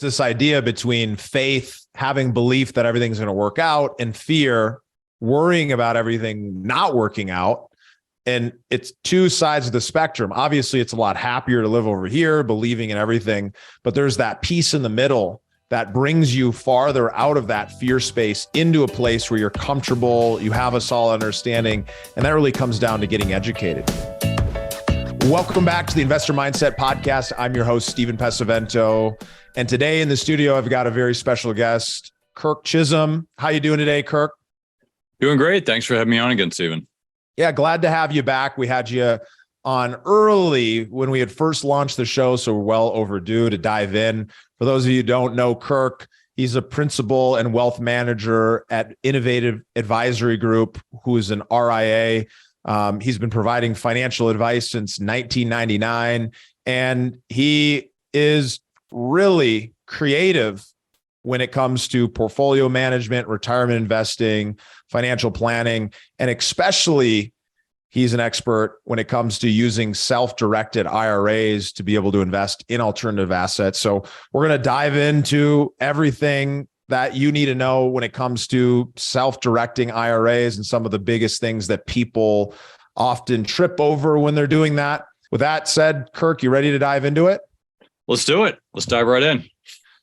this idea between faith, having belief that everything's going to work out, and fear, worrying about everything not working out. And it's two sides of the spectrum. Obviously, it's a lot happier to live over here, believing in everything, but there's that piece in the middle that brings you farther out of that fear space into a place where you're comfortable, you have a solid understanding, and that really comes down to getting educated. Welcome back to the Investor Mindset Podcast. I'm your host, Stephen Pesavento. And today in the studio, I've got a very special guest, Kirk Chisholm. How you doing today, Kirk? Doing great. Thanks for having me on again, Stephen. Yeah, glad to have you back. We had you on early when we had first launched the show, so we're well overdue to dive in. For those of you who don't know Kirk, he's a principal and wealth manager at Innovative Advisory Group, who is an RIA. He's been providing financial advice since 1999, and he is really creative when it comes to portfolio management, retirement investing, financial planning, and especially he's an expert when it comes to using self-directed IRAs to be able to invest in alternative assets. So we're going to dive into everything that you need to know when it comes to self-directing IRAs and some of the biggest things that people often trip over when they're doing that. With that said, Kirk, you ready to dive into it? Let's do it. Let's dive right in.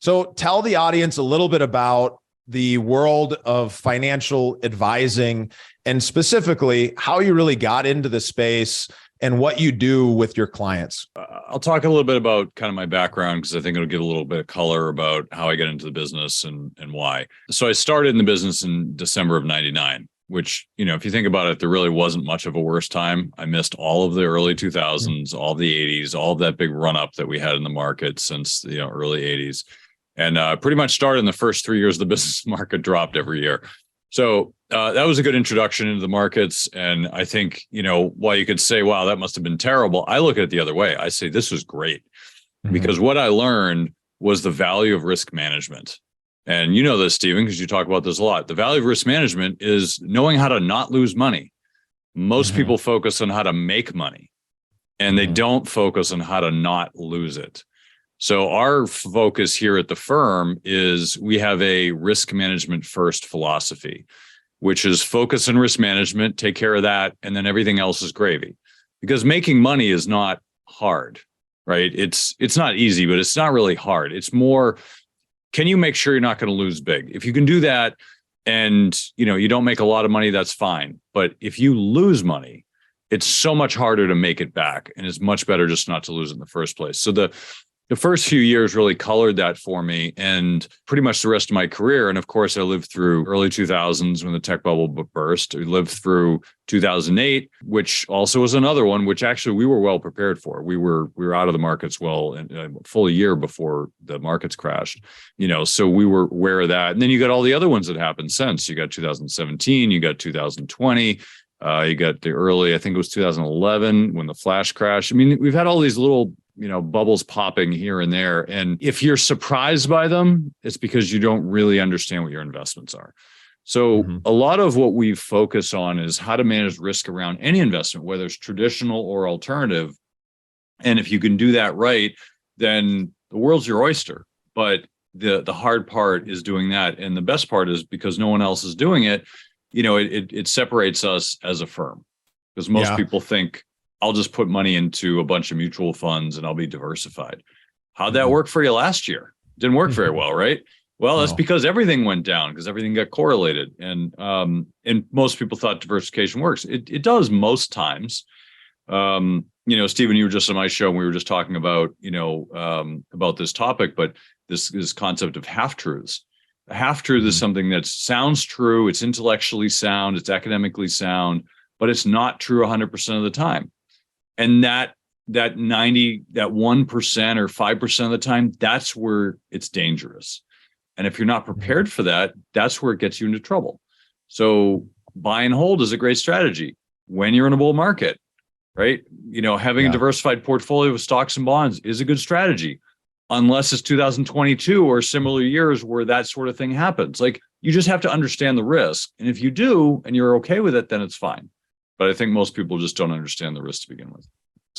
So tell the audience a little bit about the world of financial advising and specifically how you really got into the space and what you do with your clients. I'll talk a little bit about kind of my background because I think it'll give a little bit of color about how I got into the business and why. So I started in the business in December of 99, which, you know, if you think about it, there really wasn't much of a worse time. I missed all of the early 2000s, all of the 80s, all of that big run up that we had in the market since the early 80s. And pretty much started in the first 3 years, the business market dropped every year. So that was a good introduction into the markets. And I think, while you could say, wow, that must have been terrible, I look at it the other way. I say, this was great. Because what I learned was the value of risk management. And you know this, Stephen, because you talk about this a lot. The value of risk management is knowing how to not lose money. Most people focus on how to make money, and they don't focus on how to not lose it. So our focus here at the firm is we have a risk management first philosophy, which is focus on risk management, take care of that, and then everything else is gravy. Because making money is not hard, right? It's not easy, but it's not really hard. It's more, can you make sure you're not going to lose big? If you can do that and you don't make a lot of money, that's fine. But if you lose money, it's so much harder to make it back, and it's much better just not to lose it in the first place. So the first few years really colored that for me, and pretty much the rest of my career. And of course, I lived through early 2000s when the tech bubble burst. We lived through 2008, which also was another one, which actually we were well prepared for. We were out of the markets well a full year before the markets crashed, so we were aware of that. And then you got all the other ones that happened since. You got 2017, you got 2020, you got the early, I think it was 2011 when the flash crashed. I mean, we've had all these little bubbles popping here and there. And if you're surprised by them, it's because you don't really understand what your investments are. So a lot of what we focus on is how to manage risk around any investment, whether it's traditional or alternative. And if you can do that right, then the world's your oyster. But the hard part is doing that. And the best part is because no one else is doing it, it separates us as a firm. Because most people think, I'll just put money into a bunch of mutual funds and I'll be diversified. How'd that work for you last year? Didn't work very well, right? Well, that's because everything went down because everything got correlated. And most people thought diversification works. It does most times. Stephen, you were just on my show and we were just talking about, about this topic, but this concept of half-truths. A half-truth is something that sounds true. It's intellectually sound. It's academically sound, but it's not true 100% of the time. And that 1% or 5% of the time, that's where it's dangerous. And if you're not prepared for that, that's where it gets you into trouble. So buy and hold is a great strategy when you're in a bull market, right? Having a diversified portfolio of stocks and bonds is a good strategy, unless it's 2022 or similar years where that sort of thing happens. Like, you just have to understand the risk. And if you do, and you're okay with it, then it's fine. But I think most people just don't understand the risk to begin with.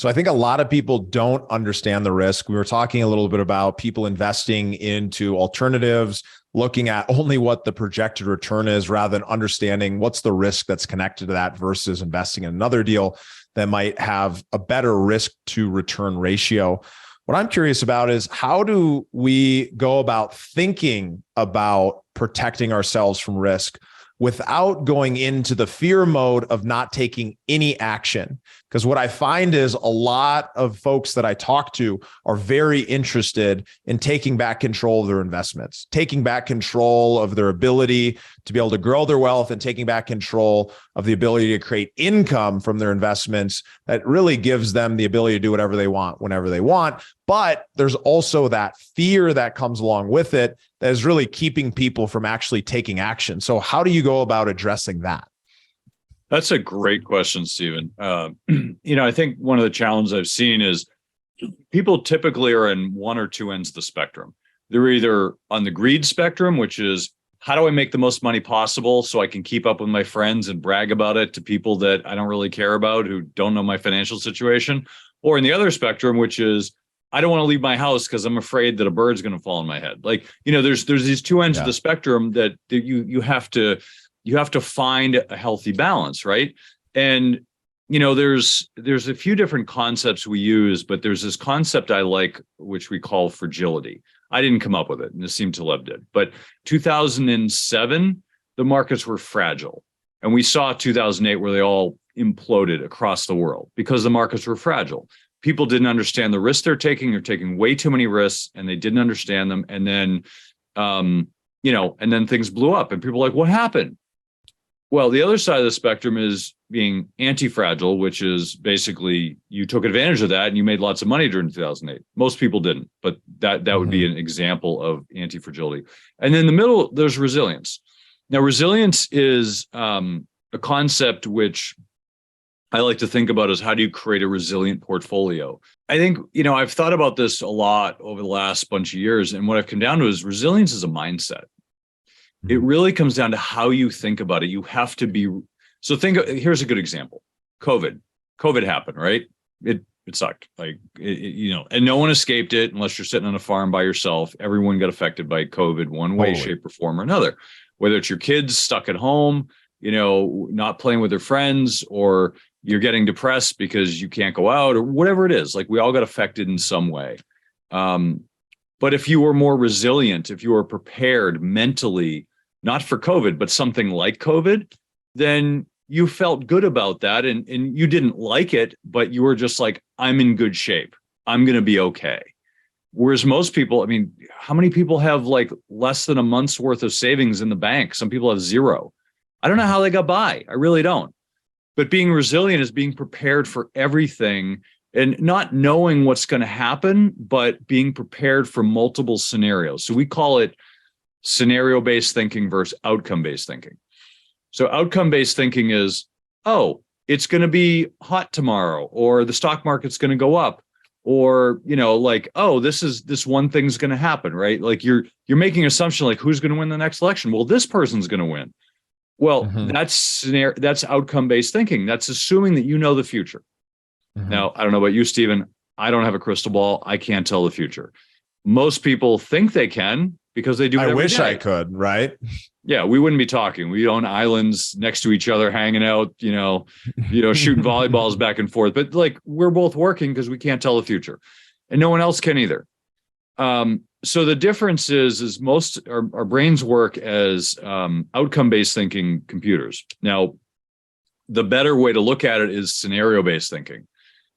So I think a lot of people don't understand the risk. We were talking a little bit about people investing into alternatives, looking at only what the projected return is rather than understanding what's the risk that's connected to that versus investing in another deal that might have a better risk to return ratio. What I'm curious about is, how do we go about thinking about protecting ourselves from risk without going into the fear mode of not taking any action? Because what I find is a lot of folks that I talk to are very interested in taking back control of their investments, taking back control of their ability to be able to grow their wealth, and taking back control of the ability to create income from their investments that really gives them the ability to do whatever they want, whenever they want. But there's also that fear that comes along with it that is really keeping people from actually taking action. So how do you go about addressing that? That's a great question, Stephen. I think one of the challenges I've seen is people typically are in one or two ends of the spectrum. They're either on the greed spectrum, which is, how do I make the most money possible so I can keep up with my friends and brag about it to people that I don't really care about, who don't know my financial situation? Or in the other spectrum, which is, I don't want to leave my house because I'm afraid that a bird's going to fall on my head. There's these two ends of the spectrum that you have to find a healthy balance, right? And there's a few different concepts we use, but there's this concept I like, which we call fragility. I didn't come up with it, Nassim Taleb did. But 2007, the markets were fragile. And we saw 2008 where they all imploded across the world because the markets were fragile. People didn't understand the risks they're taking. They're taking way too many risks, and they didn't understand them. And then, and then things blew up, and people are like, what happened? Well, the other side of the spectrum is being anti-fragile, which is basically you took advantage of that and you made lots of money during 2008. Most people didn't, but that would be an example of anti-fragility. And then in the middle, there's resilience. Now, resilience is a concept which I like to think about as, how do you create a resilient portfolio? I think, I've thought about this a lot over the last bunch of years. And what I've come down to is resilience is a mindset. It really comes down to how you think about it. You have to be, here's a good example. COVID happened, right? It sucked. And no one escaped it unless you're sitting on a farm by yourself. Everyone got affected by COVID one way, shape, or form or another. Whether it's your kids stuck at home, not playing with their friends, or you're getting depressed because you can't go out, or whatever it is. We all got affected in some way. But if you were more resilient, if you were prepared mentally, not for COVID, but something like COVID, then you felt good about that, and you didn't like it, but you were just like, I'm in good shape. I'm going to be okay. Whereas most people, how many people have less than a month's worth of savings in the bank? Some people have zero. I don't know how they got by. I really don't. But being resilient is being prepared for everything and not knowing what's going to happen, but being prepared for multiple scenarios. So we call it scenario-based thinking versus outcome-based thinking. So outcome-based thinking is, it's going to be hot tomorrow, or the stock market's going to go up, or, this one thing's going to happen, right? You're making an assumption, who's going to win the next election? Well, this person's going to win. Well, that's outcome-based thinking. That's assuming that you know the future. Now, I don't know about you, Stephen. I don't have a crystal ball. I can't tell the future. Most people think they can because they do it every I wish day. I could, right? Yeah, we wouldn't be talking. We own islands next to each other, hanging out, shooting volleyballs back and forth. But we're both working because we can't tell the future, and no one else can either. So the difference is most our brains work as outcome-based thinking computers. Now, the better way to look at it is scenario-based thinking.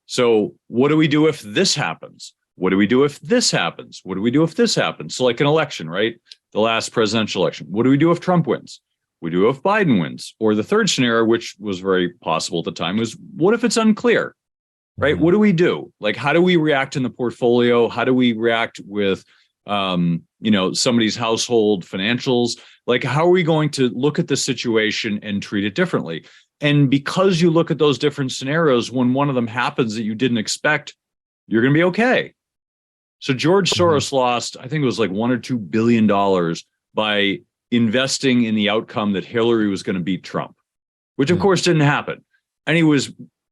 So what do we do if this happens? What do we do if this happens? What do we do if this happens? So like an election, right? The last presidential election. What do we do if Trump wins? We do if Biden wins. Or the third scenario, which was very possible at the time, was what if it's unclear, right? What do we do? How do we react in the portfolio? How do we react with, somebody's household financials? How are we going to look at the situation and treat it differently? And because you look at those different scenarios, when one of them happens that you didn't expect, you're going to be okay. So George Soros lost, I think it was $1 or $2 billion by investing in the outcome that Hillary was going to beat Trump, which of course didn't happen. And he was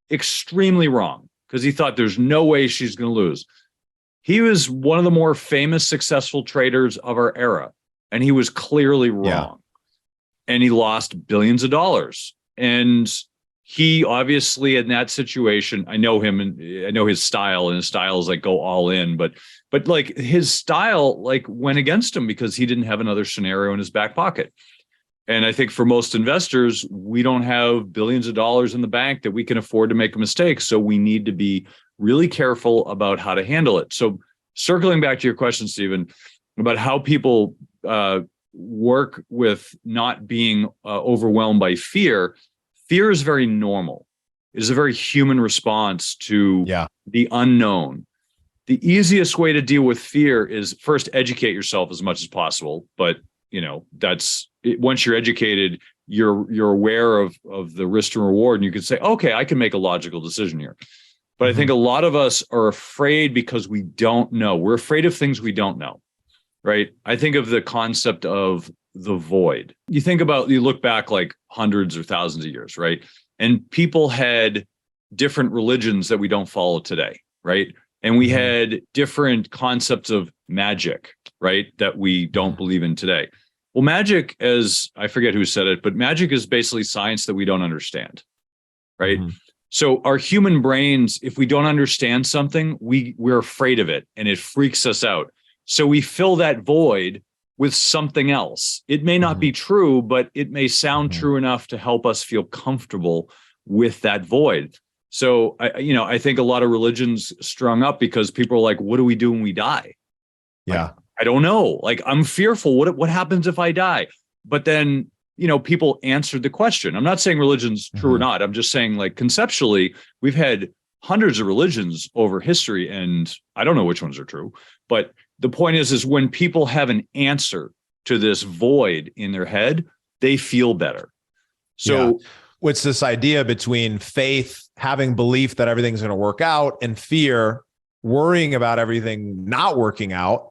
extremely wrong, because he thought there's no way she's going to lose. He was one of the more famous, successful traders of our era, and he was clearly wrong. Yeah. And he lost billions of dollars. And he obviously, in that situation, I know him and I know his style, and his style is like go all in, but like his style like went against him because he didn't have another scenario in his back pocket. And I think for most investors, we don't have billions of dollars in the bank that we can afford to make a mistake. So we need to be really careful about how to handle it. So circling back to your question, Stephen, about how people work with not being overwhelmed by fear. Fear is very normal. It is a very human response to the unknown. The easiest way to deal with fear is first educate yourself as much as possible. But that's once you're educated, you're aware of the risk and reward, and you can say, okay, I can make a logical decision here. But I think a lot of us are afraid because we don't know. We're afraid of things we don't know. Right. I think of the concept of the void. You look back like hundreds or thousands of years, right? And people had different religions that we don't follow today, right? And we had different concepts of magic, right? That we don't believe in today. Well, magic, as I forget who said it, but magic is basically science that we don't understand, right? So our human brains, if we don't understand something, we're afraid of it and it freaks us out. So we fill that void with something else. It may not be true, but it may sound true enough to help us feel comfortable with that void. So I think a lot of religions strung up because people are like, what do we do when we die? Yeah. Like, I don't know. Like, I'm fearful. What happens if I die? But then, people answered the question. I'm not saying religion's true or not. I'm just saying, like, conceptually, we've had hundreds of religions over history, and I don't know which ones are true. But the point is when people have an answer to this void in their head, they feel better. So it's this idea between faith, having belief that everything's going to work out, and fear, worrying about everything not working out.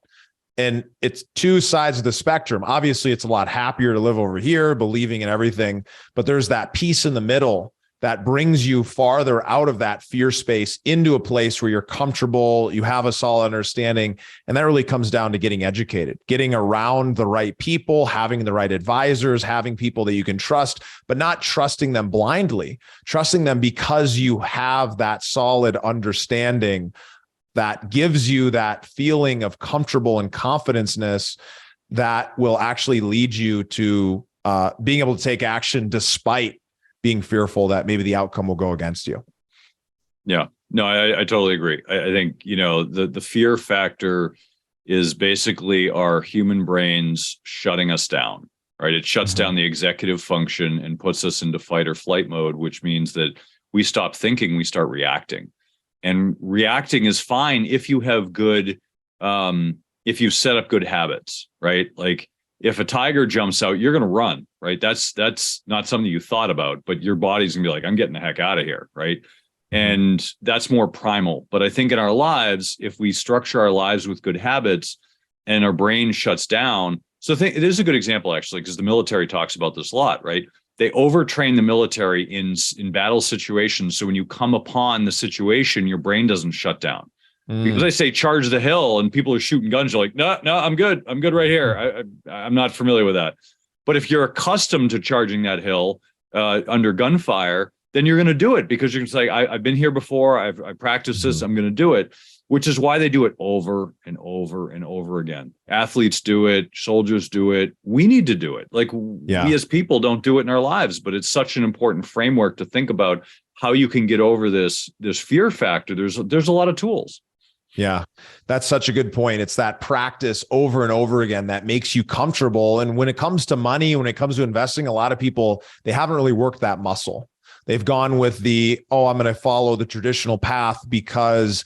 And it's two sides of the spectrum. Obviously, it's a lot happier to live over here, believing in everything, but there's that piece in the middle that brings you farther out of that fear space into a place where you're comfortable, you have a solid understanding. And that really comes down to getting educated, getting around the right people, having the right advisors, having people that you can trust, but not trusting them blindly, trusting them because you have that solid understanding that gives you that feeling of comfortable and confidence-ness that will actually lead you to being able to take action despite being fearful that maybe the outcome will go against you. Yeah, no, I totally agree. I think, the fear factor is basically our human brains shutting us down, right? It shuts down the executive function and puts us into fight or flight mode, which means that we stop thinking, we start reacting. And reacting is fine if you have good, if you set up good habits, right? Like, if a tiger jumps out, you're going to run, right? That's not something you thought about, but your body's going to be like, I'm getting the heck out of here, right? And that's more primal. But I think in our lives, if we structure our lives with good habits and our brain shuts down, so it is a good example, actually, because the military talks about this a lot, right? They overtrain the military in battle situations. So when you come upon the situation, your brain doesn't shut down. Because they say charge the hill and people are shooting guns, you're like, no, I'm good. I'm good right here. I'm not familiar with that. But if you're accustomed to charging that hill under gunfire, then you're going to do it because you're going to say, I've been here before. I've practiced this. I'm going to do it, which is why they do it over and over and over again. Athletes do it. Soldiers do it. We need to do it. Like we as people don't do it in our lives, but it's such an important framework to think about how you can get over this fear factor. There's a lot of tools. Yeah, that's such a good point. It's that practice over and over again that makes you comfortable. And when it comes to money, when it comes to investing, a lot of people, they haven't really worked that muscle. They've gone with I'm going to follow the traditional path because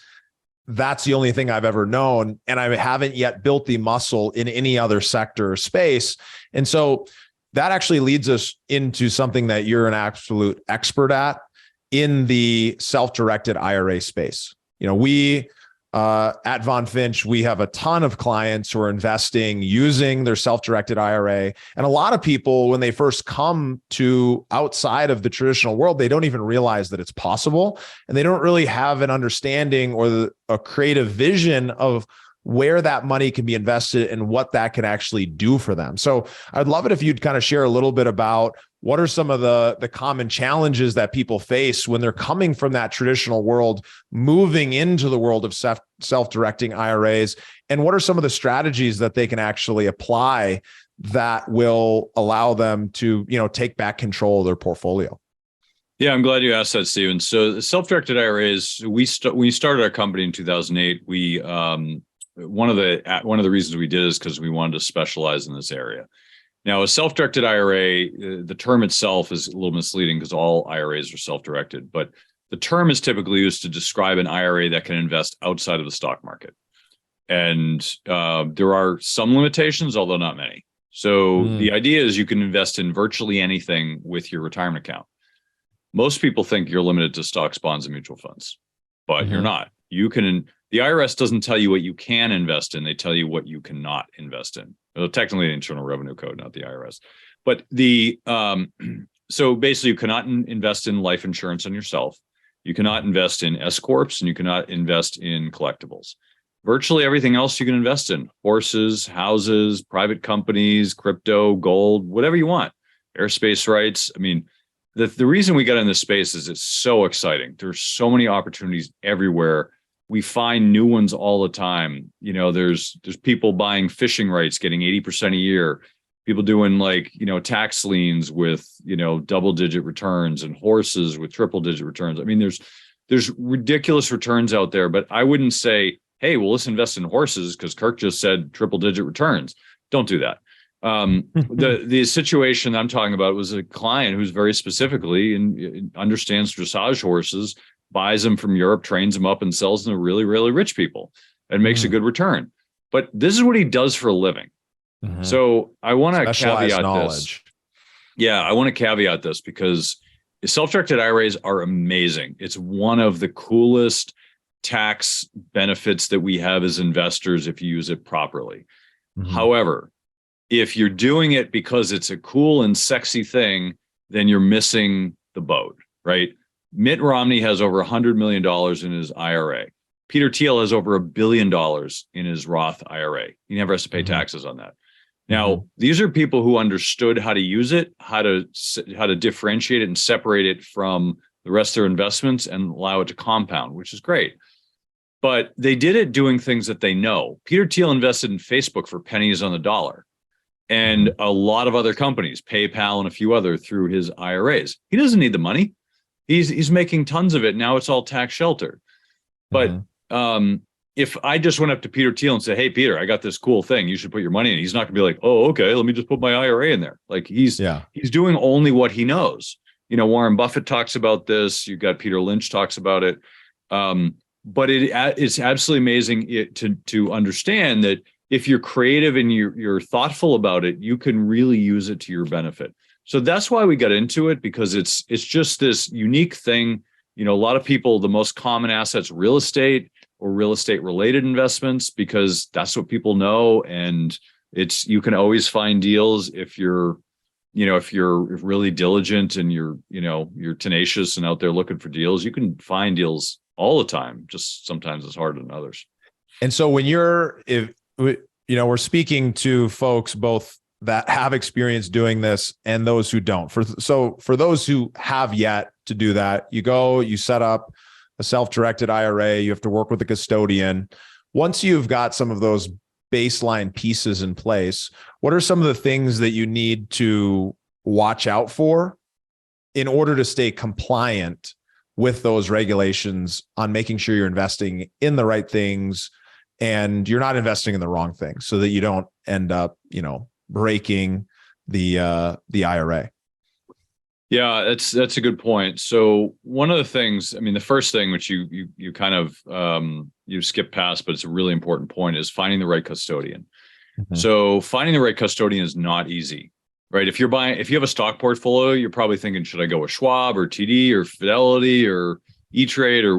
that's the only thing I've ever known. And I haven't yet built the muscle in any other sector or space. And so that actually leads us into something that you're an absolute expert at in the self-directed IRA space. We At Von Finch, we have a ton of clients who are investing using their self-directed IRA. And a lot of people, when they first come to outside of the traditional world, they don't even realize that it's possible. And they don't really have an understanding or a creative vision of where that money can be invested and what that can actually do for them. So I'd love it if you'd kind of share a little bit about what are some of the common challenges that people face when they're coming from that traditional world, moving into the world of self-directing IRAs, and what are some of the strategies that they can actually apply that will allow them to, take back control of their portfolio? Yeah, I'm glad you asked that, Stephen. So the self-directed IRAs, we started our company in 2008. We one of the reasons we did is because we wanted to specialize in this area. Now, a self-directed IRA, the term itself is a little misleading because all IRAs are self-directed, but the term is typically used to describe an IRA that can invest outside of the stock market. And there are some limitations, although not many. So the idea is you can invest in virtually anything with your retirement account. Most people think you're limited to stocks, bonds, and mutual funds, but you're not. The IRS doesn't tell you what you can invest in. They tell you what you cannot invest in. Well, technically, the Internal Revenue Code, not the IRS. But so basically, you cannot invest in life insurance on yourself. You cannot invest in S corps, and you cannot invest in collectibles. Virtually everything else you can invest in: horses, houses, private companies, crypto, gold, whatever you want. Airspace rights. I mean, the reason we got in this space is it's so exciting. There's so many opportunities everywhere. We find new ones all the time. There's people buying fishing rights, getting 80% a year. People doing tax liens with, double-digit returns, and horses with triple-digit returns. I mean, there's ridiculous returns out there, but I wouldn't say, hey, well, let's invest in horses because Kirk just said triple-digit returns. Don't do that. The situation I'm talking about was a client who's very specifically and understands dressage horses, buys them from Europe, trains them up, and sells them to really, really rich people and makes a good return. But this is what he does for a living. So I want to caveat this. Yeah, I want to caveat this because self-directed IRAs are amazing. It's one of the coolest tax benefits that we have as investors if you use it properly. However, if you're doing it because it's a cool and sexy thing, then you're missing the boat, right? Mitt Romney has over $100 million in his IRA. Peter Thiel has over $1 billion in his Roth IRA. He never has to pay taxes on that. Now, these are people who understood how to use it, how to differentiate it and separate it from the rest of their investments and allow it to compound, which is great. But they did it doing things that they know. Peter Thiel invested in Facebook for pennies on the dollar, and a lot of other companies, PayPal and a few other, through his IRAs. He doesn't need the money. He's making tons of it. Now it's all tax sheltered. But if I just went up to Peter Thiel and said, hey, Peter, I got this cool thing, you should put your money in it, he's not gonna be like, oh, okay, let me just put my IRA in there. Like he's doing only what he knows. Warren Buffett talks about this. You've got Peter Lynch talks about it. But it's absolutely amazing to understand that if you're creative and you're thoughtful about it, you can really use it to your benefit. So that's why we got into it, because it's just this unique thing. A lot of people, the most common assets, real estate or real estate related investments, because that's what people know. And you can always find deals if you're really diligent and you're tenacious and out there looking for deals. You can find deals all the time. Just sometimes it's harder than others. And so when we're speaking to folks both that have experience doing this and those who don't. For those who have yet to do that, you set up a self-directed IRA, you have to work with a custodian. Once you've got some of those baseline pieces in place, what are some of the things that you need to watch out for in order to stay compliant with those regulations on making sure you're investing in the right things and you're not investing in the wrong things so that you don't end up, breaking the IRA? Yeah, that's a good point. So one of the things, the first thing which you kind of you skip past, but it's a really important point, is finding the right custodian. So finding the right custodian is not easy, right? If you have a stock portfolio, you're probably thinking, should I go with Schwab or TD or Fidelity or E-Trade or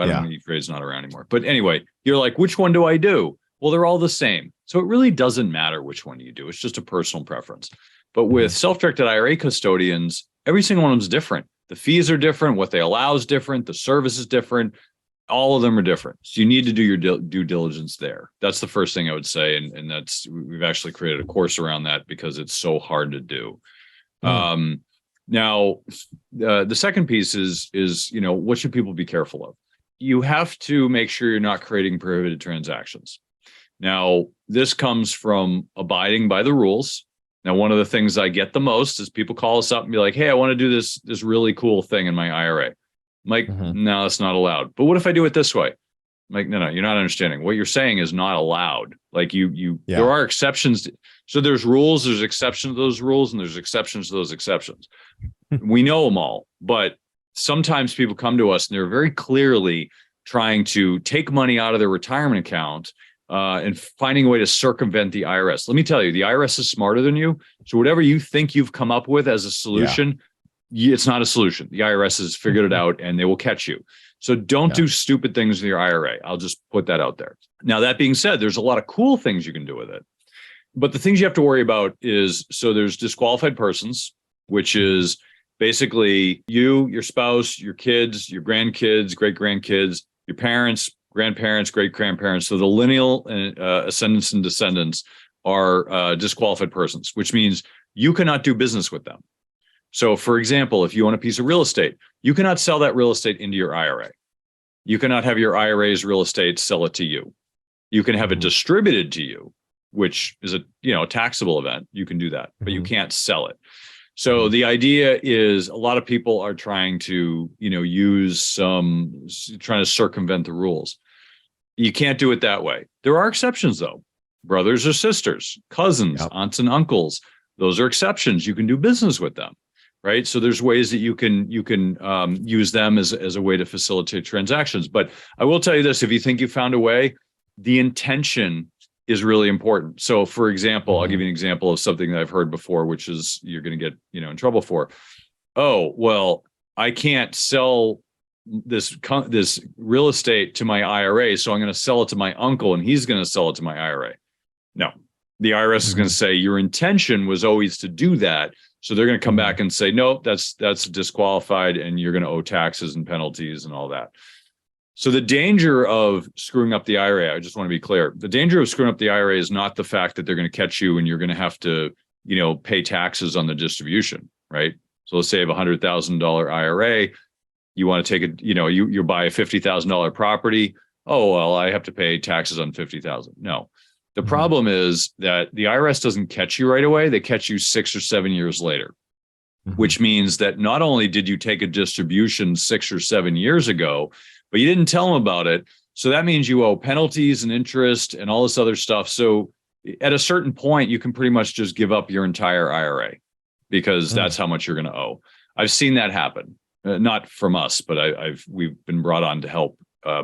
I don't know, E-Trade's not around anymore. But anyway, you're like, which one do I do? Well, they're all the same. So it really doesn't matter which one you do. It's just a personal preference. But with self-directed IRA custodians, every single one of them is different. The fees are different. What they allow is different. The service is different. All of them are different. So you need to do your due diligence there. That's the first thing I would say. And that's, we've actually created a course around that because it's so hard to do. Now, the second piece is, what should people be careful of? You have to make sure you're not creating prohibited transactions. Now, this comes from abiding by the rules. Now, one of the things I get the most is people call us up and be like, hey, I want to do this really cool thing in my IRA. I'm like, no, that's not allowed. But what if I do it this way? I'm like, no, you're not understanding. What you're saying is not allowed. Like there are exceptions. So there's rules, there's exceptions to those rules, and there's exceptions to those exceptions. We know them all, but sometimes people come to us and they're very clearly trying to take money out of their retirement account and finding a way to circumvent the IRS. Let me tell you, the IRS is smarter than you. So whatever you think you've come up with as a solution, it's not a solution. The IRS has figured it out and they will catch you. So don't do stupid things with your IRA. I'll just put that out there. Now, that being said, there's a lot of cool things you can do with it. But the things you have to worry about is, so there's disqualified persons, which is basically you, your spouse, your kids, your grandkids, great-grandkids, your parents, grandparents, great-grandparents. So the lineal ascendants and descendants are disqualified persons, which means you cannot do business with them. So, for example, if you own a piece of real estate, you cannot sell that real estate into your IRA. You cannot have your IRA's real estate sell it to you. You can have it distributed to you, which is a taxable event. You can do that, but you can't sell it. So the idea is a lot of people are trying to, trying to circumvent the rules. You can't do it that way. There are exceptions though. Brothers or sisters, cousins, aunts and uncles, those are exceptions. You can do business with them, right? So there's ways that you can use them as a way to facilitate transactions. But I will tell you this, if you think you found a way, the intention is really important. So for example, I'll give you an example of something that I've heard before, which is you're going to get, in trouble for. Oh, well, I can't sell this real estate to my IRA. So I'm going to sell it to my uncle and he's going to sell it to my IRA. No, the IRS is going to say your intention was always to do that. So they're going to come back and say, nope, that's disqualified and you're going to owe taxes and penalties and all that. So the danger of screwing up the IRA, I just want to be clear. The danger of screwing up the IRA is not the fact that they're going to catch you and you're going to have to, pay taxes on the distribution, right? So let's say you have a $100,000 IRA. You want to take it, you buy a $50,000 property. Oh, well, I have to pay taxes on $50,000. No. The problem is that the IRS doesn't catch you right away. They catch you 6 or 7 years later, which means that not only did you take a distribution 6 or 7 years ago, but you didn't tell them about it. So that means you owe penalties and interest and all this other stuff. So at a certain point, you can pretty much just give up your entire IRA because that's how much you're going to owe. I've seen that happen, not from us, but we've been brought on to help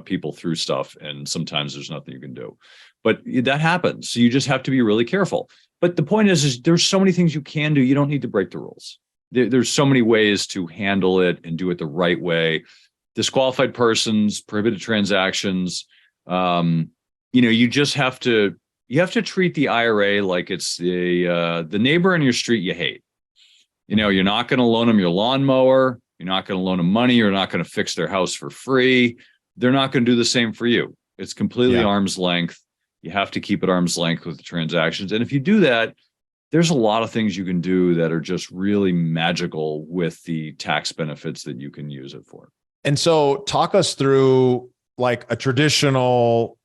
people through stuff. And sometimes there's nothing you can do. But that happens. So you just have to be really careful. But the point is there's so many things you can do. You don't need to break the rules. There's so many ways to handle it and do it the right way. Disqualified persons, prohibited transactions. You just have to treat the IRA like it's the neighbor in your street you hate. You're not going to loan them your lawnmower. You're not going to loan them money. You're not going to fix their house for free. They're not going to do the same for you. It's completely arm's length. You have to keep it arm's length with the transactions. And if you do that, there's a lot of things you can do that are just really magical with the tax benefits that you can use it for. And so talk us through like a traditional,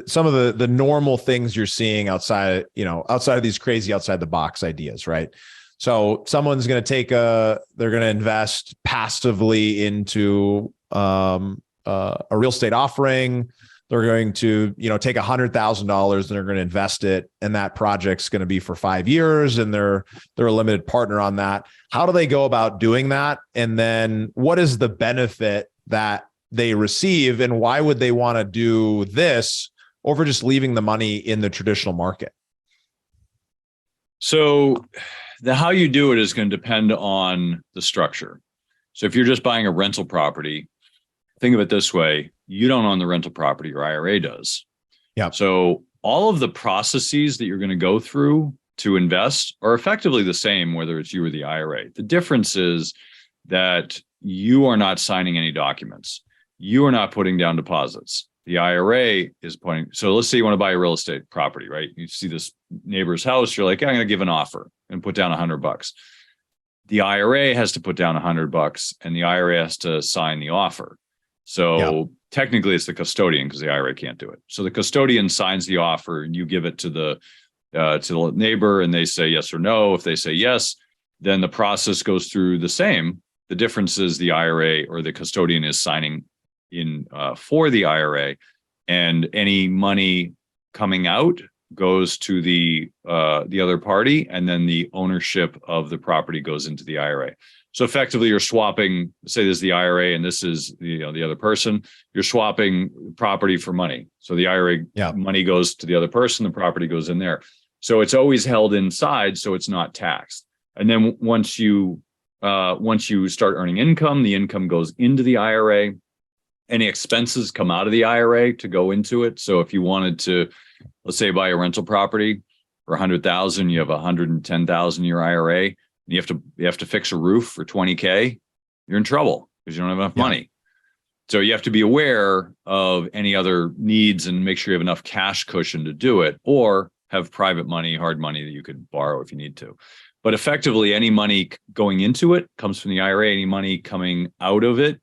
some of the normal things you're seeing outside of these crazy outside the box ideas, right? So someone's going to they're going to invest passively into a real estate offering. They're going to, take $100,000 and they're going to invest it. And that project's going to be for 5 years and they're a limited partner on that. How do they go about doing that? And then what is the benefit that they receive and why would they want to do this over just leaving the money in the traditional market? So how you do it is going to depend on the structure. So if you're just buying a rental property, think of it this way. You don't own the rental property, your IRA does. Yeah. So all of the processes that you're going to go through to invest are effectively the same, whether it's you or the IRA. The difference is that you are not signing any documents. You are not putting down deposits. The IRA is putting. So let's say you want to buy a real estate property, right? You see this neighbor's house. You're like, I'm going to give an offer and put down $100. The IRA has to put down $100 and the IRA has to sign the offer. So technically it's the custodian because the IRA can't do it. So the custodian signs the offer and you give it to the neighbor and they say yes or no. If they say yes, then the process goes through the same. The difference is the IRA or the custodian is signing in for the IRA, and any money coming out goes to the other party, and then the ownership of the property goes into the IRA. So effectively, you're swapping. Say this is the IRA, and this is the other person. You're swapping property for money. So the IRA money goes to the other person, the property goes in there. So it's always held inside, so it's not taxed. And then once you start earning income, the income goes into the IRA. Any expenses come out of the IRA to go into it. So if you wanted to, let's say, buy a rental property for $100,000, you have $110,000 in your IRA, and you have to fix a roof for $20K, you're in trouble because you don't have enough money. So you have to be aware of any other needs and make sure you have enough cash cushion to do it, or have private money, hard money that you could borrow if you need to. But effectively, any money going into it comes from the IRA. Any money coming out of it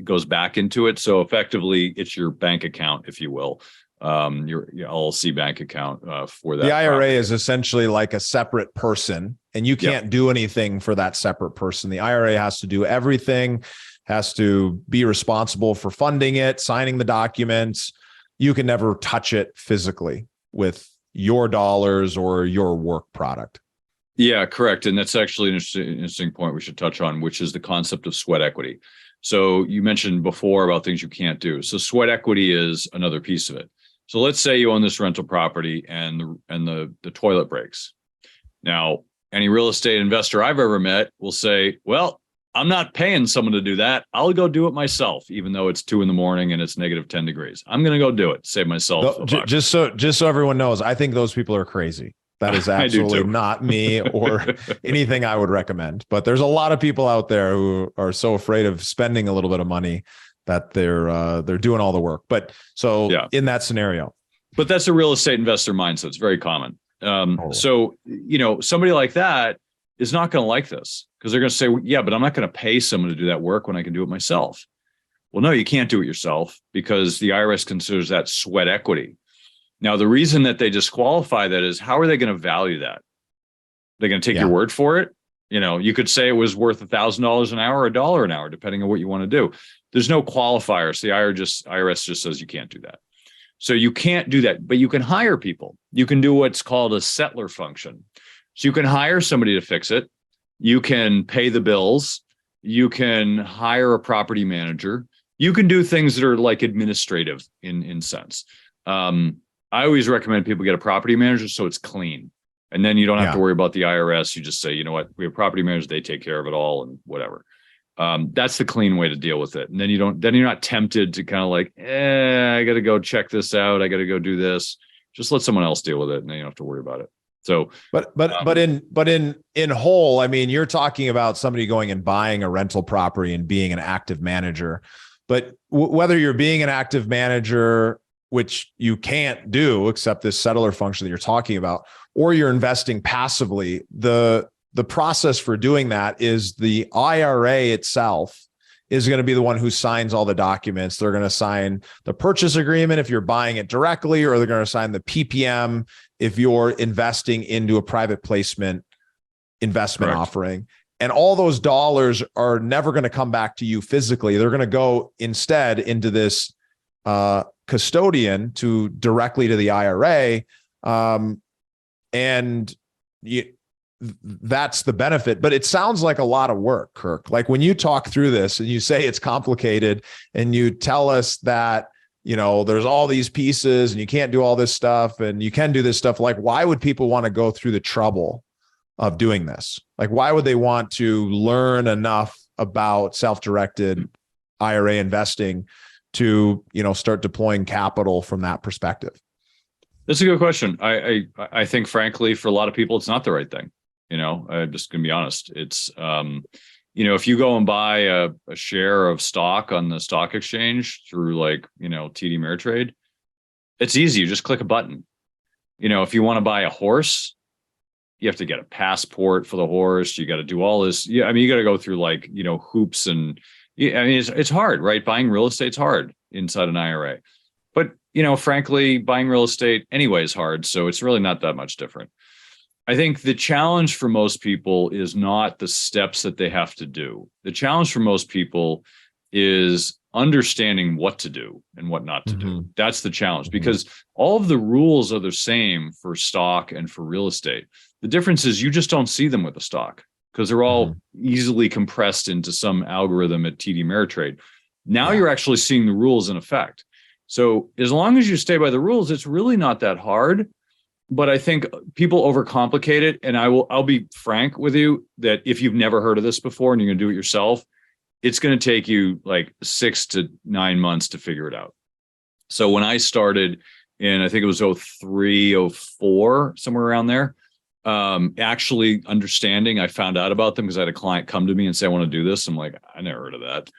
goes back into it. So effectively, it's your bank account, if you will, your LLC bank account for that. The IRA is essentially like a separate person, and you can't do anything for that separate person. The IRA has to do everything, has to be responsible for funding it, signing the documents. You can never touch it physically with your dollars or your work product. Yeah, correct. And that's actually an interesting point we should touch on, which is the concept of sweat equity. So you mentioned before about things you can't do. So sweat equity is another piece of it. So let's say you own this rental property and the toilet breaks. Now, any real estate investor I've ever met will say, well, I'm not paying someone to do that. I'll go do it myself, even though it's 2 a.m. and it's -10 degrees. I'm going to go do it, save myself a buck. Just so everyone knows, I think those people are crazy. That is absolutely not me or anything I would recommend. But there's a lot of people out there who are so afraid of spending a little bit of money that they're doing all the work. But so in that scenario. But that's a real estate investor mindset. It's very common. So, somebody like that is not going to like this because they're going to say, yeah, but I'm not going to pay someone to do that work when I can do it myself. Well, no, you can't do it yourself because the IRS considers that sweat equity. Now, the reason that they disqualify that is how are they going to value that? They're going to take your word for it. You could say it was worth $1,000 an hour or $1 an hour, depending on what you want to do. There's no qualifiers. The IRS just says you can't do that. So you can't do that, but you can hire people. You can do what's called a settler function. So you can hire somebody to fix it. You can pay the bills. You can hire a property manager. You can do things that are like administrative in sense. I always recommend people get a property manager so it's clean. And then you don't have to worry about the IRS. You just say, you know what, we have property managers, they take care of it all and whatever. That's the clean way to deal with it. And then you're not tempted to kind of like, I got to go check this out. I got to go do this. Just let someone else deal with it and then you don't have to worry about it. So, but in whole, I mean, you're talking about somebody going and buying a rental property and being an active manager, but whether you're being an active manager, which you can't do except this settler function that you're talking about, or you're investing passively, the process for doing that is the IRA itself is going to be the one who signs all the documents. They're going to sign the purchase agreement if you're buying it directly, or they're going to sign the PPM if you're investing into a private placement investment offering. And all those dollars are never going to come back to you physically. They're going to go instead into this custodian directly to the IRA. That's the benefit, but it sounds like a lot of work, Kirk. Like when you talk through this and you say it's complicated and you tell us that, there's all these pieces and you can't do all this stuff and you can do this stuff. Like, why would people want to go through the trouble of doing this? Like, why would they want to learn enough about self-directed IRA investing to, start deploying capital from that perspective? That's a good question. I think, frankly, for a lot of people, it's not the right thing. I'm just going to be honest. It's, if you go and buy a share of stock on the stock exchange through TD Ameritrade, it's easy. You just click a button. If you want to buy a horse, you have to get a passport for the horse. You got to do all this. Yeah, you got to go through hoops and it's hard, right? Buying real estate's hard inside an IRA. But, frankly, buying real estate anyway is hard. So it's really not that much different. I think the challenge for most people is not the steps that they have to do. The challenge for most people is understanding what to do and what not to do. That's the challenge, because all of the rules are the same for stock and for real estate. The difference is you just don't see them with the stock because they're all easily compressed into some algorithm at TD Ameritrade. Now you're actually seeing the rules in effect. So as long as you stay by the rules, it's really not that hard. But I think people overcomplicate it. And I'll be frank with you that if you've never heard of this before and you're going to do it yourself, it's going to take you 6 to 9 months to figure it out. So when I started in, I think it was 03, 04, somewhere around there, actually understanding, I found out about them because I had a client come to me and say, I want to do this. I'm like, I never heard of that.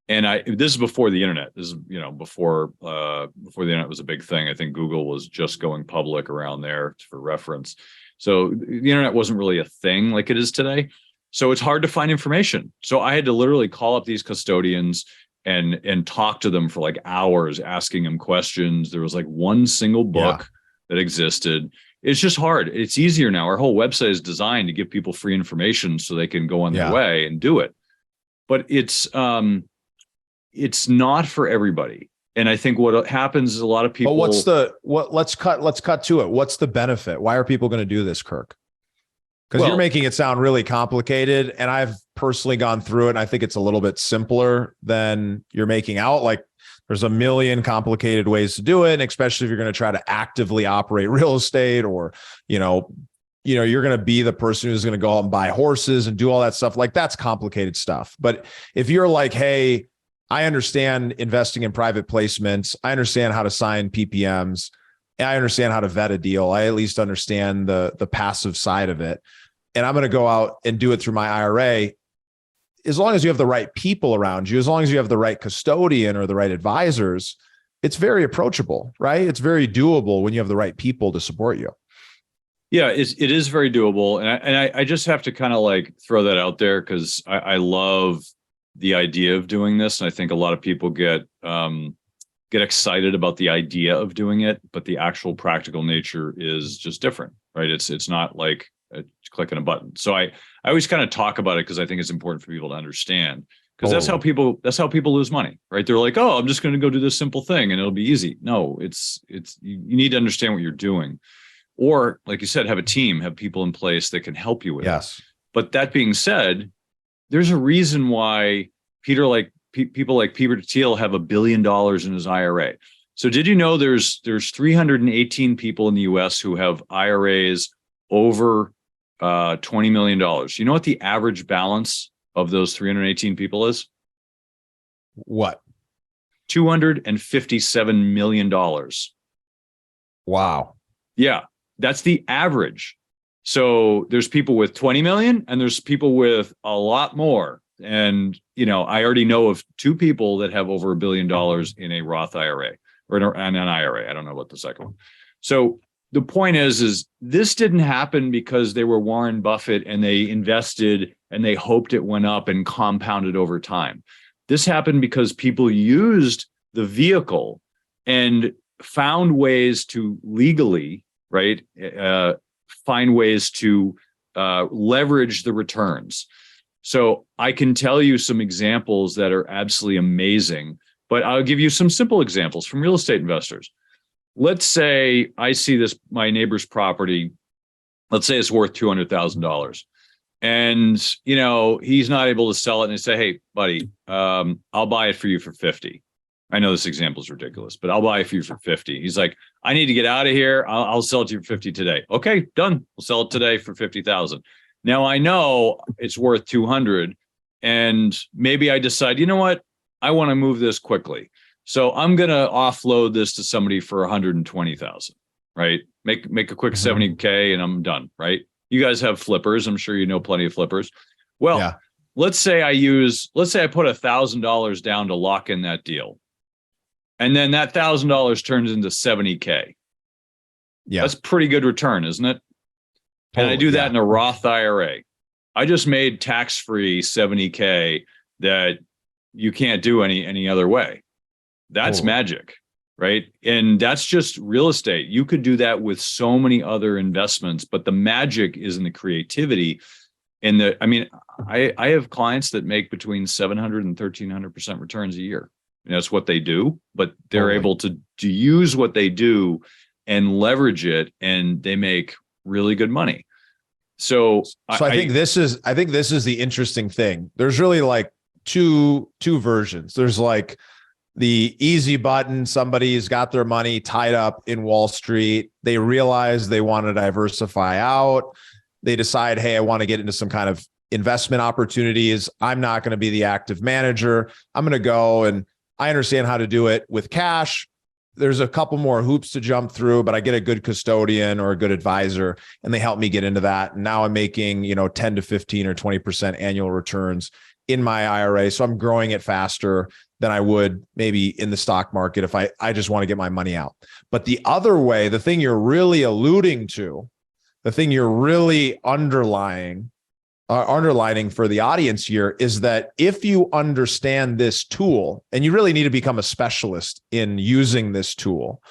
And this is before the internet. This is, before the internet was a big thing. I think Google was just going public around there for reference. So the internet wasn't really a thing like it is today. So it's hard to find information. So I had to literally call up these custodians and talk to them for hours, asking them questions. There was one single book that existed. It's just hard. It's easier now. Our whole website is designed to give people free information so they can go on their way and do it. But it's not for everybody. And I think what happens is a lot of people. But let's cut to it. What's the benefit? Why are people going to do this, Kirk? Because you're making it sound really complicated. And I've personally gone through it. And I think it's a little bit simpler than you're making out. There's a million complicated ways to do it. And especially if you're going to try to actively operate real estate, or, you're going to be the person who's going to go out and buy horses and do all that stuff. That's complicated stuff. But if you're hey, I understand investing in private placements, I understand how to sign PPMs, I understand how to vet a deal, I at least understand the passive side of it, and I'm going to go out and do it through my IRA. As long as you have the right people around you, as long as you have the right custodian or the right advisors, it's very approachable, right? It's very doable when you have the right people to support you. Yeah, it is very doable. And I just have to kind of throw that out there because I love the idea of doing this. And I think a lot of people get excited about the idea of doing it, but the actual practical nature is just different, right? It's not like clicking a button. So I always kind of talk about it because I think it's important for people to understand, because that's how people lose money, right? They're like, oh, I'm just going to go do this simple thing and it'll be easy. No, it's you need to understand what you're doing, or like you said, have a team, have people in place that can help you with it. But that being said, there's a reason why people like Peter Thiel have $1 billion in his IRA. So did you know there's 318 people in the US who have IRAs over $20 million? You know what the average balance of those 318 people is? What? $257 million. Wow. Yeah, that's the average. So there's people with 20 million and there's people with a lot more. And, I already know of 2 people that have over $1 billion in a Roth IRA or an IRA. I don't know about the second one. So the point is this didn't happen because they were Warren Buffett and they invested and they hoped it went up and compounded over time. This happened because people used the vehicle and found ways to legally, right, find ways to leverage the returns. So I can tell you some examples that are absolutely amazing, but I'll give you some simple examples from real estate investors. Let's say I see my neighbor's property, let's say it's worth $200,000. And, he's not able to sell it. And I say, hey, buddy, I'll buy it for you for 50. I know this example is ridiculous, but I'll buy it for you for 50. He's like, I need to get out of here. I'll sell it to you for 50 today. Okay, done. We'll sell it today for 50,000. Now I know it's worth 200 and maybe I decide, you know what, I want to move this quickly. So I'm going to offload this to somebody for 120,000, right? Make a quick 70K and I'm done, right? You guys have flippers. I'm sure you know plenty of flippers. Well, Yeah. let's say I put $1,000 down to lock in that deal. And then that $1,000 turns into 70K. Yeah. That's pretty good return, isn't it? And I do that in a Roth IRA. I just made tax-free 70K that you can't do any other way. That's magic, right? And that's just real estate. You could do that with so many other investments, but the magic is in the creativity. And I have clients that make between 700 and 1,300% returns a year. And that's what they do, but they're able to use what they do and leverage it, and they make really good money. So I think this is the interesting thing. There's really like two versions. There's like the easy button. Somebody's got their money tied up in Wall Street. They realize they want to diversify out. They decide, hey, I want to get into some kind of investment opportunities. I'm not going to be the active manager. I'm going to go, and I understand how to do it with cash. There's a couple more hoops to jump through, but I get a good custodian or a good advisor, and they help me get into that. And now I'm making, 10 to 15 or 20% annual returns in my IRA. So I'm growing it faster than I would maybe in the stock market if I just want to get my money out. But the other way, the thing you're really alluding to, the thing you're really underlining for the audience here is that if you understand this tool, and you really need to become a specialist in using this tool,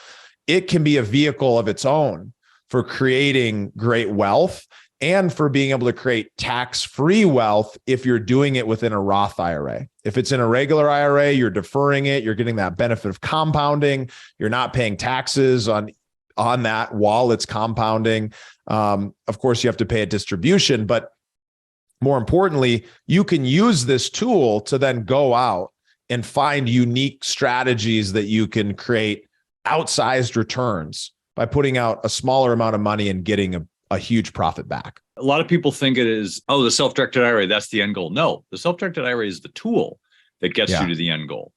it can be a vehicle of its own for creating great wealth and for being able to create tax-free wealth if you're doing it within a Roth IRA. If it's in a regular IRA, you're deferring it, you're getting that benefit of compounding, you're not paying taxes on that while it's compounding. Of course, you have to pay a distribution, but more importantly, you can use this tool to then go out and find unique strategies that you can create outsized returns by putting out a smaller amount of money and getting a huge profit back. A lot of people think it is, the self-directed IRA, that's the end goal. No, the self-directed IRA is the tool that gets you to the end goal.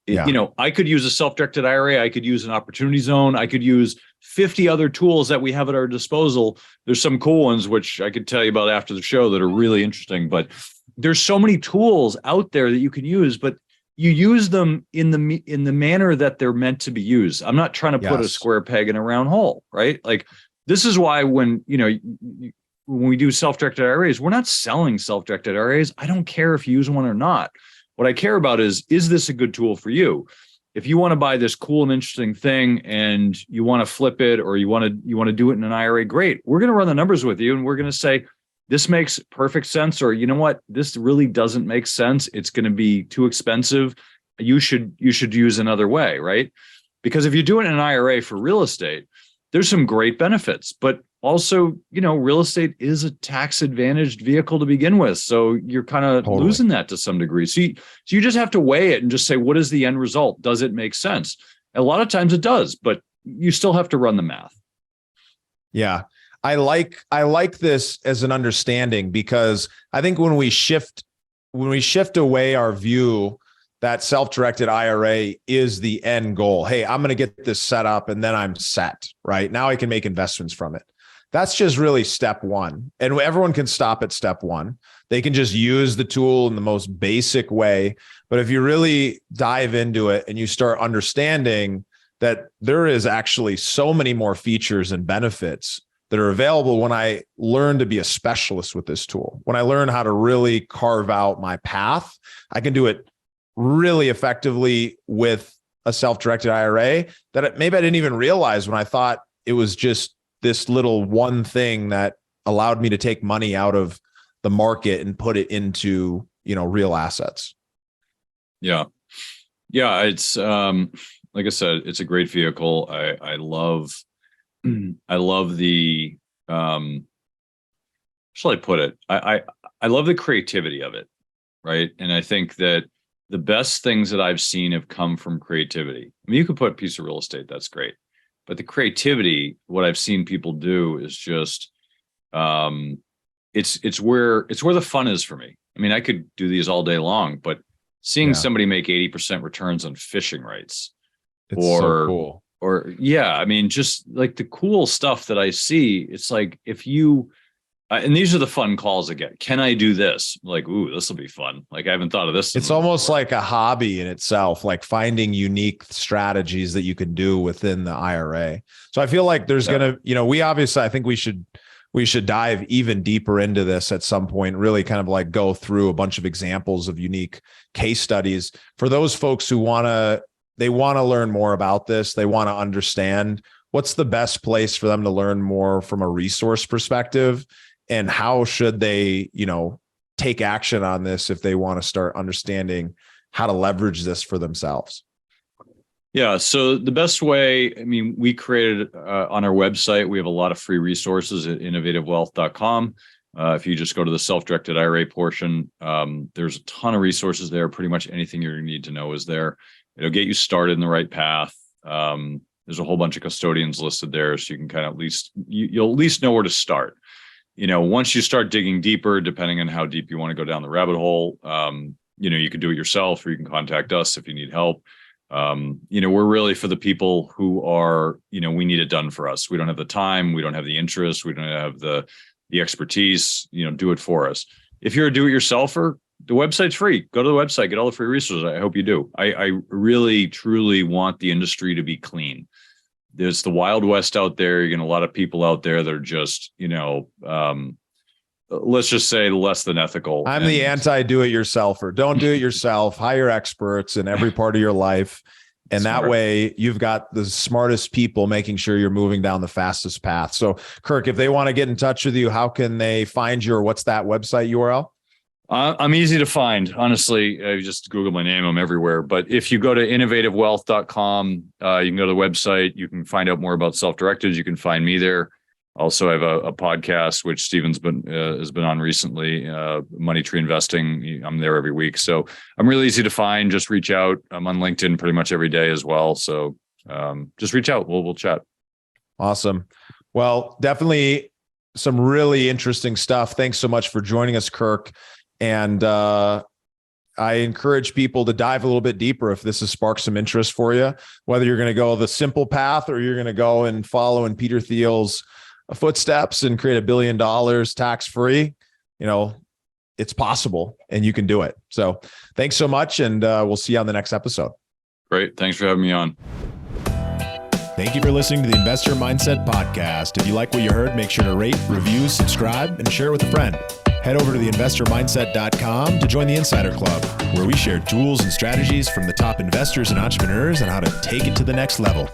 I could use a self-directed IRA. I could use an opportunity zone. I could use 50 other tools that we have at our disposal. There's some cool ones, which I could tell you about after the show, that are really interesting, but there's so many tools out there that you can use, but you use them in the manner that they're meant to be used. I'm not trying to put a square peg in a round hole, right? Like, this is why when we do self-directed IRAs, we're not selling self-directed IRAs. I don't care if you use one or not. What I care about is this a good tool for you? If you want to buy this cool and interesting thing and you want to flip it, or you want to do it in an IRA, great. We're going to run the numbers with you, and we're going to say, this makes perfect sense, or you know what, this really doesn't make sense. It's going to be too expensive. You should use another way, right? Because if you're doing an IRA for real estate, there's some great benefits, but also, real estate is a tax advantaged vehicle to begin with. So you're kind of losing that to some degree. So you just have to weigh it and just say, what is the end result? Does it make sense? A lot of times it does, but you still have to run the math. Yeah. I like this as an understanding, because I think when we shift away our view that self-directed IRA is the end goal. Hey, I'm going to get this set up and then I'm set, right? Now I can make investments from it. That's just really step one. And everyone can stop at step one. They can just use the tool in the most basic way. But if you really dive into it and you start understanding that there is actually so many more features and benefits that are available when I learn to be a specialist with this tool, when I learn how to really carve out my path, I can do it really effectively with a self-directed IRA that maybe I didn't even realize when I thought it was just this little one thing that allowed me to take money out of the market and put it into, real assets. Yeah. Yeah. It's, like I said, it's a great vehicle. I love the, how shall I put it? I love the creativity of it. Right. And I think that the best things that I've seen have come from creativity. I mean, you could put a piece of real estate, that's great. But the creativity, what I've seen people do is just, it's where the fun is for me. I mean, I could do these all day long, but seeing somebody make 80% returns on fishing rights, it's so cool. I mean, just like the cool stuff that I see, it's like if you, and these are the fun calls I get. Can I do this? Like, ooh, this will be fun. Like, I haven't thought of this. It's almost like a hobby in itself, like finding unique strategies that you can do within the IRA. So I feel like there's going to, we obviously, I think we should dive even deeper into this at some point, really kind of like go through a bunch of examples of unique case studies for those folks who they want to learn more about this. They want to understand what's the best place for them to learn more from a resource perspective. And how should they, take action on this if they want to start understanding how to leverage this for themselves? Yeah. So the best way, I mean, we created on our website, we have a lot of free resources at innovativewealth.com. If you just go to the self-directed IRA portion, there's a ton of resources there. Pretty much anything you need to know is there. It'll get you started in the right path. There's a whole bunch of custodians listed there, so you can kind of you'll at least know where to start. Once you start digging deeper, depending on how deep you want to go down the rabbit hole, you can do it yourself, or you can contact us if you need help. We're really for the people who are, we need it done for us. We don't have the time, we don't have the interest, we don't have the expertise, do it for us. If you're a do-it-yourselfer, the website's free. Go to the website, get all the free resources. I hope you do. I really, truly want the industry to be clean. There's the Wild West out there. You're getting a lot of people out there that are just, let's just say less than ethical. I'm the anti-do-it-yourselfer. Don't do it yourself. Hire experts in every part of your life. And that way you've got the smartest people making sure you're moving down the fastest path. So Kirk, if they want to get in touch with you, how can they find you, or what's that website URL? I'm easy to find. Honestly, I just Google my name. I'm everywhere. But if you go to innovativewealth.com, you can go to the website. You can find out more about self-directed. You can find me there. Also, I have a podcast, which Steven's has been on recently, Money Tree Investing. I'm there every week. So I'm really easy to find. Just reach out. I'm on LinkedIn pretty much every day as well. So just reach out. We'll chat. Awesome. Well, definitely some really interesting stuff. Thanks so much for joining us, Kirk. And I encourage people to dive a little bit deeper if this has sparked some interest for you, whether you're going to go the simple path or you're going to go and follow in Peter Thiel's footsteps and create $1 billion tax-free. It's possible and you can do it. So thanks so much. And we'll see you on the next episode. Great. Thanks for having me on. Thank you for listening to the Investor Mindset Podcast. If you like what you heard, make sure to rate, review, subscribe, and share it with a friend. Head over to theinvestormindset.com to join the Insider Club, where we share tools and strategies from the top investors and entrepreneurs on how to take it to the next level.